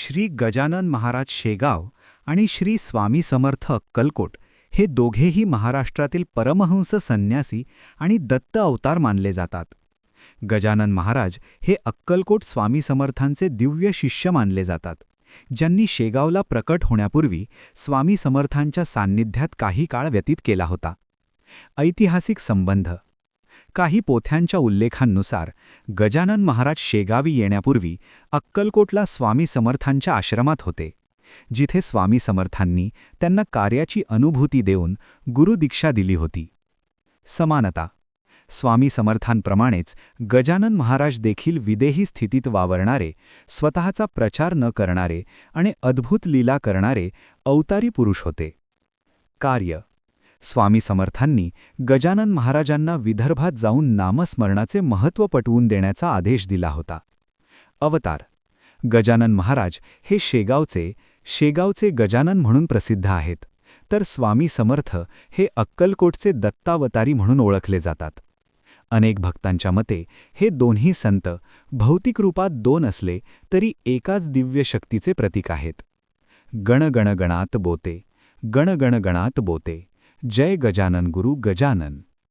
श्री गजानन महाराज शेगाव आणि श्री स्वामी समर्थ अक्कलकोट हे दोघेही महाराष्ट्रातील परमहंस संन्यासी आणि दत्त अवतार मानले जातात. गजानन महाराज हे अक्कलकोट स्वामी समर्थांचे दिव्य शिष्य मानले जातात, ज्यांनी शेगावला प्रकट होण्यापूर्वी स्वामी समर्थांच्या सान्निध्यात काही काळ व्यतीत केला होता. ऐतिहासिक संबंध. काही पोथ्यांच्या उल्लेखांनुसार गजानन महाराज शेगावी येण्यापूर्वी अक्कलकोटला स्वामी समर्थांच्या आश्रमात होते, जिथे स्वामी समर्थांनी त्यांना कार्याची अनुभूती देऊन गुरुदीक्षा दिली होती. समानता. स्वामी समर्थांप्रमाणेच गजानन महाराज देखील विदेही स्थितीत वावरणारे, स्वतःचा प्रचार न करणारे आणि अद्भुत लीला करणारे अवतारी पुरुष होते. कार्य. स्वामी समर्थांनी गजानन महाराजांना विदर्भात जाऊन नामस्मरणाचे महत्त्व पटवून देण्याचा आदेश दिला होता. अवतार. गजानन महाराज हे शेगावचे गजानन म्हणून प्रसिद्ध आहेत, तर स्वामी समर्थ हे अक्कलकोटचे दत्तावतारी म्हणून ओळखले जातात. अनेक भक्तांच्या मते हे दोन्ही संत भौतिक रूपात दोन असले तरी एकाच दिव्य शक्तीचे प्रतीक आहेत. गण गण गणात बोते, गण गण गणात बोते, जय गजानन गुरु गजानन.